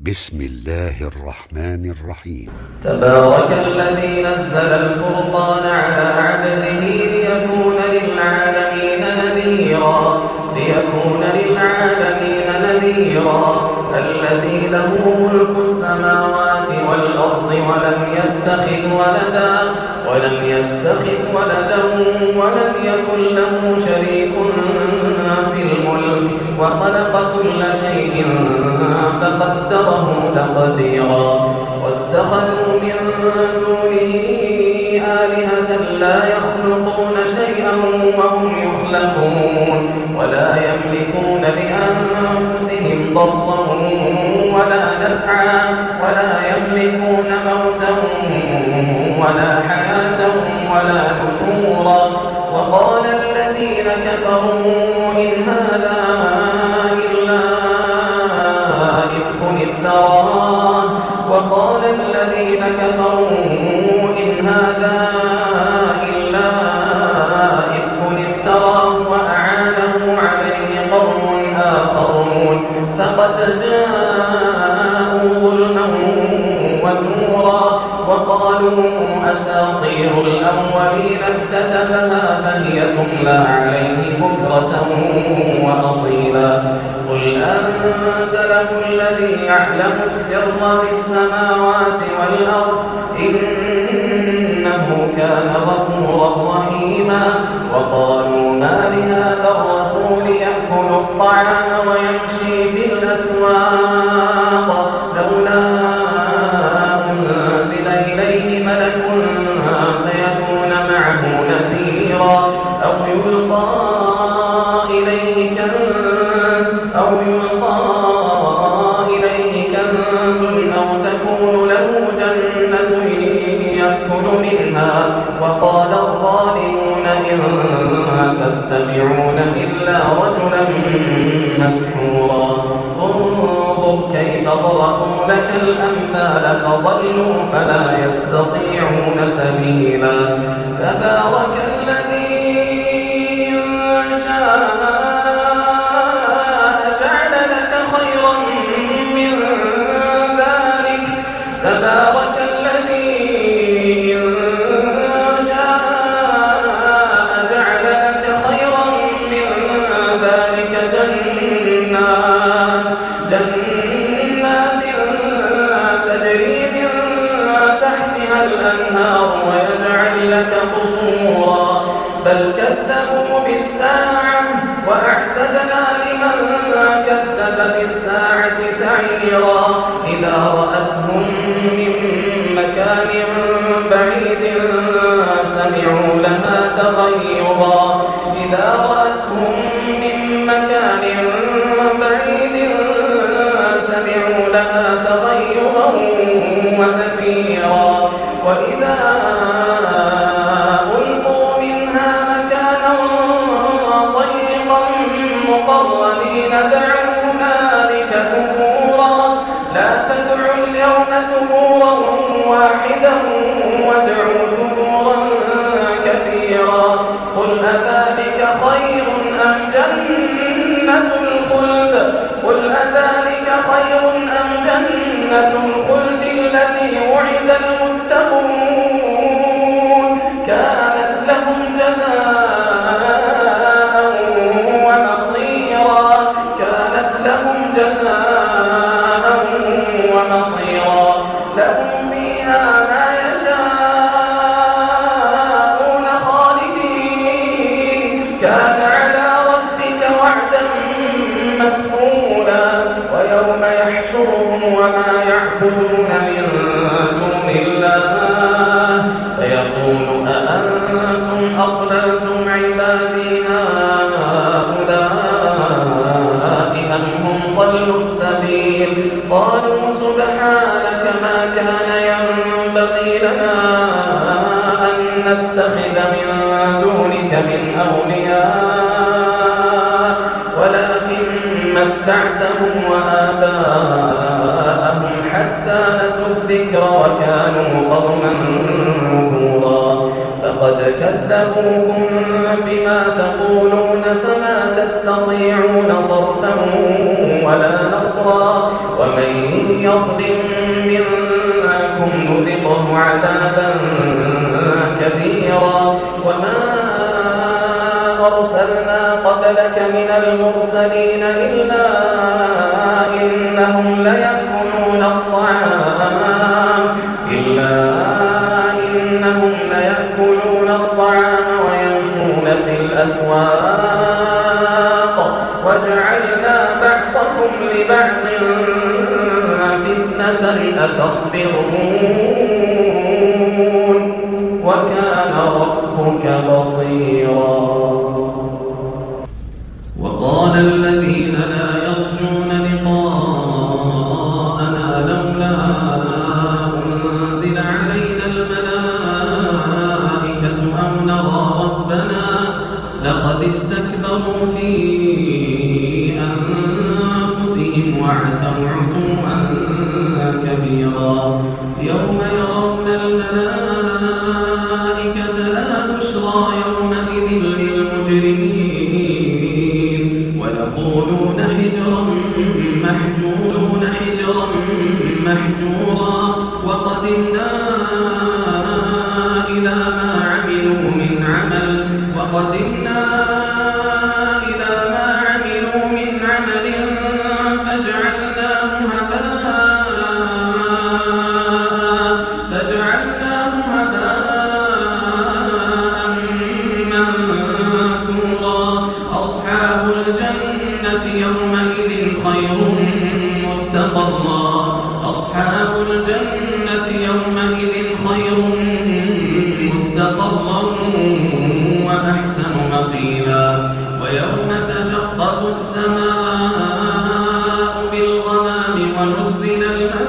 بسم الله الرحمن الرحيم. تبارك الذي نزل الفرقان على عبده ليكون للعالمين نذيرا الذي له ملك السماوات والأرض ولم يتخذ ولدا ولم يكن له شريك في الملك وخلق كل شيء فقدره تقديرا واتخذوا من دونه آلهة لا يخلقون شيئا وهم يخلقون ولا يملكون لأنفسهم ضرا ولا نفعا ولا يملكون موتا ولا حياة ولا نشورا وقال الذين كفروا إن هذا إلا إفك افتراه وقال الذين كفروا إن هذا إلا إفك افتراه وأعانه عليه قوم آخرون فقد جاءوا ظلما وزورا وقالوا أساطير الأولين اكتتبها فهي تملى عليه بكرة وأصيلا قل أنزله الذي يعلم السر في السماوات والأرض إنه كان غفورا رحيما وقالوا ما لهذا الرسول يأكل الطعام ويمشي في الأسواق لولا أنزل إليه ملك فيكون معه نذيرا أو يلقى إليه كنز أو تكون له جنة يأكل منها وقال الظالمون إن تتبعون إلا رجلا مسحورا انظر كيف ضربوا لك الأمثال فضلوا فلا يستطيعون سبيلا تبارك الذي إن شاء جعل لك خيرا من ذلك تبارك الذي إن شاء جعل لك خيرا من ذلك جنات تجري من تحتها الأنهار ويجعل لك قصورا بل كذبوا بالساعة وأعتدنا لمن كذب بالساعة سعيرا إذا رأتهم من مكان بعيد سمعوا لها تغيرا وزفيرا وإذا ألقوا منها مكانا ضيقا مقرنين دعوا هنالك ثبورا لا تدعوا اليوم ثبورا واحدا وادعوا ثبورا كثيرا قل أذلك خير أم جنة الخلد التي وعد المتقون كانت لهم جزاء ومصيرا لهم فيها ما يشاءون خالدين كان على ربك وعدا مسئولا ويوم يحشرهم وما يعبدون من دون الله فيقول أأنتم أضللتم عبادي هؤلاء أم هم ضلوا السبيل قالوا سبحانك ما كان ينبغي لنا أن نتخذ من دونك من أولياء ولكن متعتهم وآباءهم حتى نسوا الذكر وكانوا قوما نبورا فقد كذبوكم بما تقولون فما تستطيعون صرفا ولا نصرا ومن يظلم منكم نذقه عذابا كبيرا وما أرسلنا قبلك من المرسلين إلا إنهم ليأكلون الطعام ويمشون في الأسواق وجعلنا بعضكم لبعض فتنة أتصبرون وكان ربك بصيرا. وقال الذين لا يرجون لقاءنا لولا أنزل علينا الملائكة أو نرى ربنا لقد استكبروا في أنفسهم وعتوا عتوا كبيرا يوم يرون الملائكة لا بشرى يومئذ للمجرمين ويقولون حجرا محجورا وقدمنا إلى ما عملوا من عمل فجعلناه هباء منثورا. أصحاب الجنة يومئذ خير مستقرا وأحسن مقيلا. ويوم تشقق السماء بالغمام ونزل الملائكة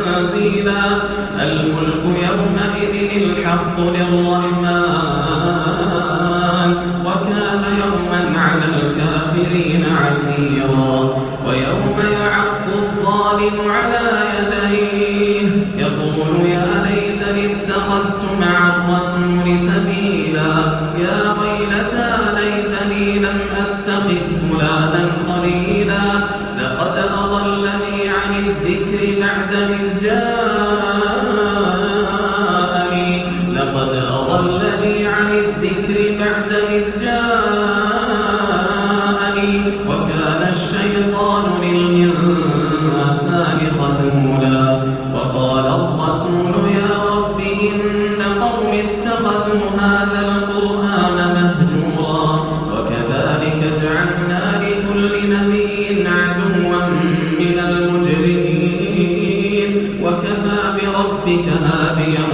تنزيلا. الملك يومئذ الحق للرحمن وكان يوما على الكافرين عسيرا. ويوم يعض الظالم على يديه يقول يا ليتني اتخذت مع الرسول سبيلا يا ويلتى ليتني لم أتخذ فلانا خليلا لقد أضلني عن الذكر بعد إذ جاءني وكان الشيطان للإنسان خذولا. وقال الرسول يا رب إن قوم اتخذوا هذا القرآن مهجورا. وكذلك جعلنا لكل نبي عدوا من المجرمين وكفى بربك هاديا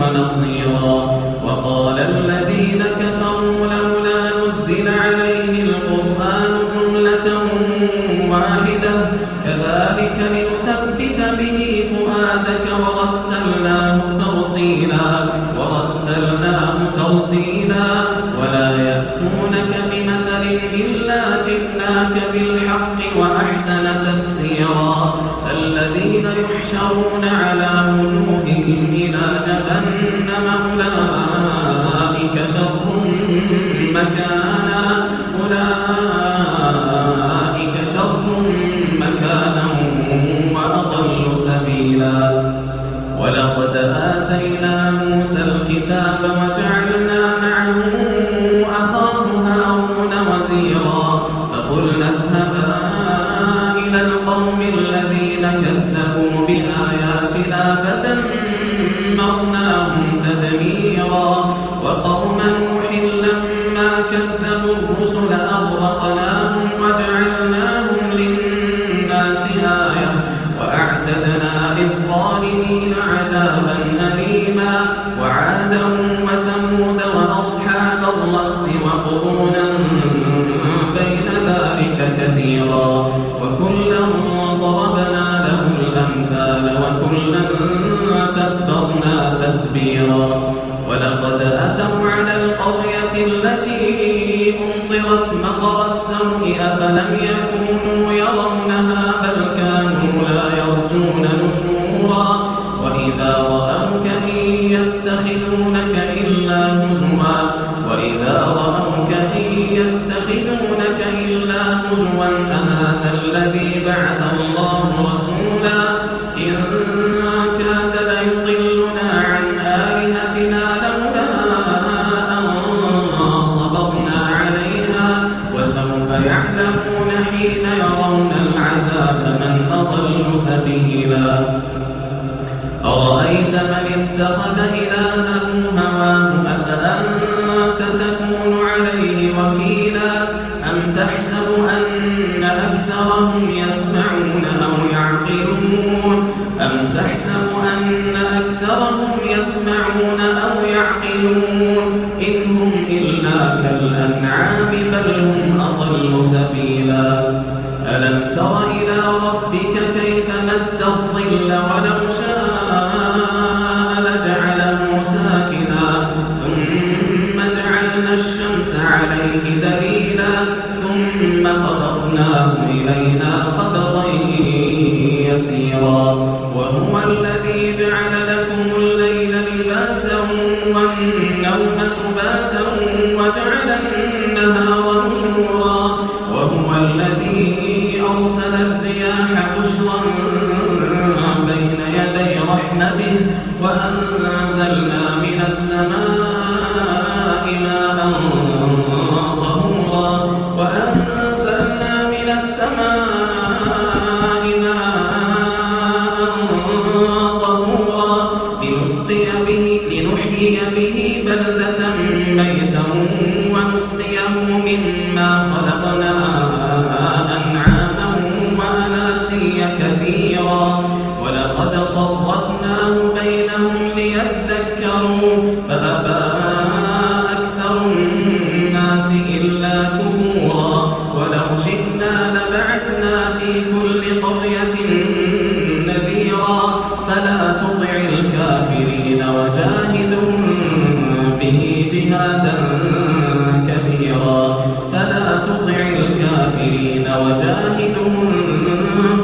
ونصيرا. وقال الذين كفروا لولا نزل عليه القرآن جملة واحدة كذلك لنثبت به فؤادك ورتلناه ترتيلا. ولا يأتونك بمثل إلا جئناك بالحق وأحسن تفسيرا. الذين يحشرون على وجوههم إلى جهنم أولئك شر مكانا وأضل سبيلا. ولقد آتينا موسى الكتاب وجعلنا معه أخاه هارون وزيرا. فقلنا اذهبا إلى القوم الذين كذبوا بآياتنا فدمرناهم تدميرا. وقوم نوح لما كذبوا الرسل أغرقناهم وجعلناهم للناس آية وأعتدنا للظالمين عذابا أليما. وعادا وثمود وأصحاب الرس وقرونا بين ذلك كثيرا. وكلا ضربنا له الأمثال وكلا تبرنا تتبيرا. ولقد أتوا على القرية التي أمطرت مطر السوء أفلم يكونوا يرونها بل كانوا لا يرجون نشورا. وإذا رأوك إن يتخذونك إلا هزوا اتخذ إلهه هواه أفأنت تكون عليه وكيلا أم تحسب أن أكثرهم يسمعون أو يعقلون إن هم إلا كالأنعام بل هم أضل سبيلا ألم تر إلى ربك كيف مد الظل ولو شاء لجعله ساكنا ثم جعلنا الشمس عليه دليلا ثم قبضناه إلينا قبضا يسيرا وهو الذي جعل لكم الليل لباسا والنوم سباتا وجعل النهار نشورا وهو الذي أرسل الرياح بشرا بين يدي رحمته وأنزلنا من السماء ماء طهورا لنحيي به بلدة ميتا ونسقيه مما خلقنا أنعاما وأناسيا كثيرا ولقد صرفناه بينهم ليذكروا فأبى أكثر الناس إلا كفورا ولو شئنا لبعثنا في كل قرية نذيرا فلا تطع الكافرين وجاهدهم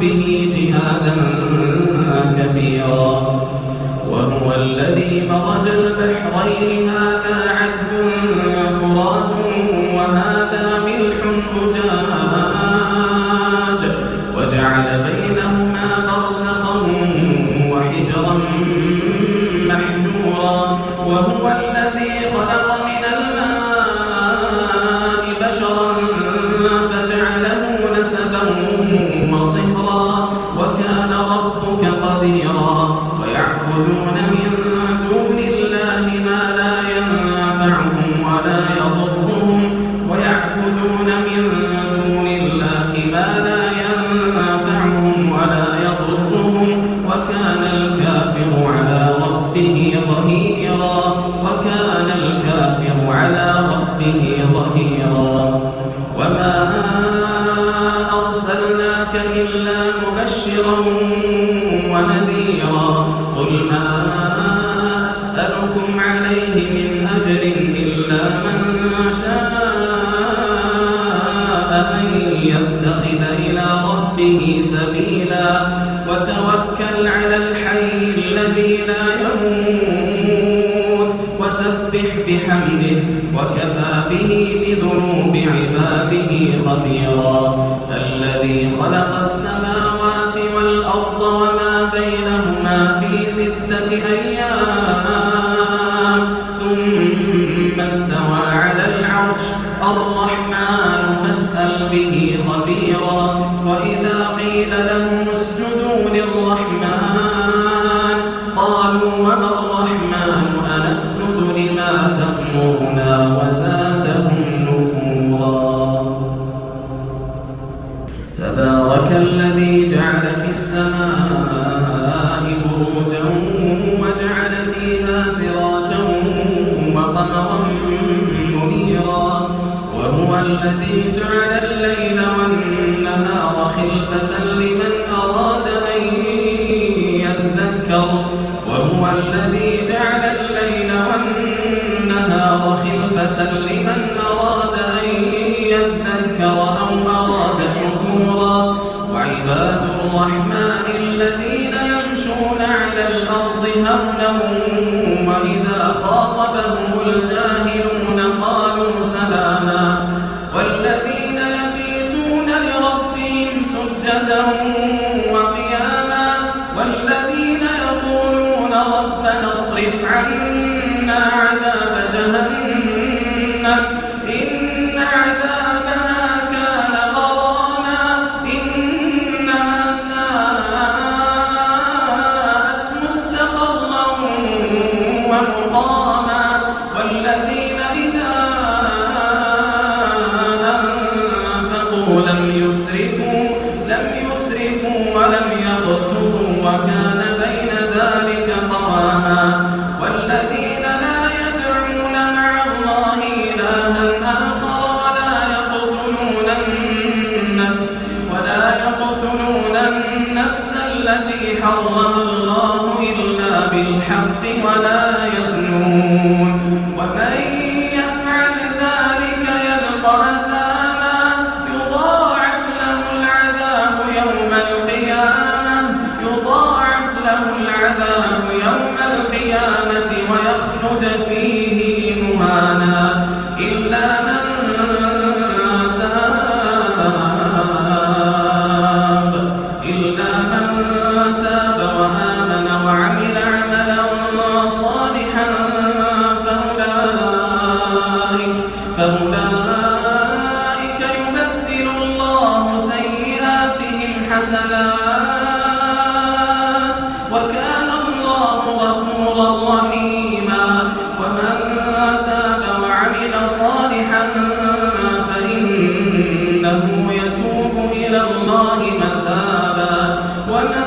به جهادا كبيرا وهو الذي مرج البحرين هذا عذب فرات وهذا ملح أجاج وجعل بينهما برزخا وحجرا محجورا وهو الذي خلق من الماء بشرا فجعله نسبا وصهرا وكان ربك قديرا ويعبدون من دون الله ما لا ينفعهم ولا يضرهم وكان الكافر على ربه ظهيرا وما أرسلناك إلا مبشرا ونذيرا قل ما أسألكم عليه من أجر إلا من شاء أن يتخذ إلى ربه سبيلا وتوكل على الحي الذي لا يموت وسبح بحمده وكفى به بذنوب عباده خبيرا الذي خلق السماوات والأرض وما بينهما في 6 أيام ثم استوى على العرش الرحمن فاسأل به خبيرا وإذا قيل لهم اسجدوا للرحمن قالوا وما الرحمن أنسجد لما تأمرنا وزادهم نفورا تبارك الذي جعل في السماء بروجا وجعل فيها سراجا وقمرا منيرا وهو الذي جعل الليل والنهار خلفة لمن أراد أن يذكر وهو الذي جعل الليل والنهار خلفة لمن أراد أن يذكر أو أراد شكورا وعباد الرحمن الذين يمشون على الأرض هونا وإذا خاطبهم الجاهلون قالوا سلاما والذين يبيتون لربهم سجدا وقياما والذين يقولون ربنا اصرف عنا عذاب جهنم ومن يفعل ذلك يلقى أثاما يضاعف له العذاب يوم القيامة ويخلد فيه مهانا إلا من تاب وآمن وعمل عملا صالحا فأولئك يبدل الله سيئاتهم حسنات وكان الله غفورا رحيما ومن تاب وعمل صالحا فإنه يتوب إلى الله متابا ومن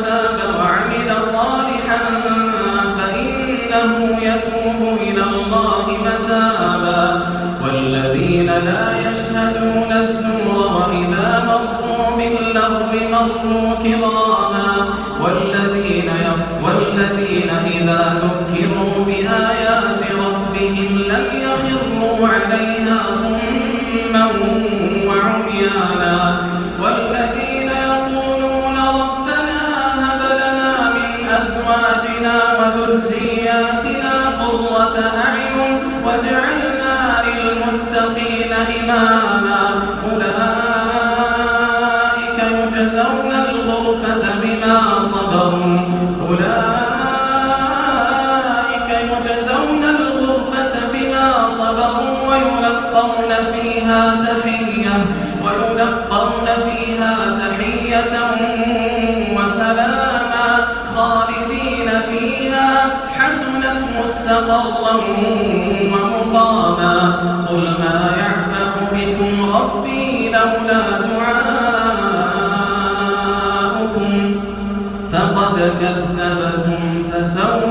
تاب وعمل صالحا فإنه يتوب إلى الله متابا والذين لا يشهدون الزور وإذا مروا باللغو مروا كراما والذين إذا ذكروا بآيات ربهم لم يخروا عليها صما وعميانا والذين يقولون ربنا هب لنا من أزواجنا وذرياتنا قرة أعين واجعلنا للمتقين إماما أولئك يجزون الغرفة بما صبروا ويلقون فيها تحية وسلاما خالدين فيها حسنت مستقرا ومقاما قل ما يعبأ بكم ربي لولا دعاؤكم فقد كذبتم فسوف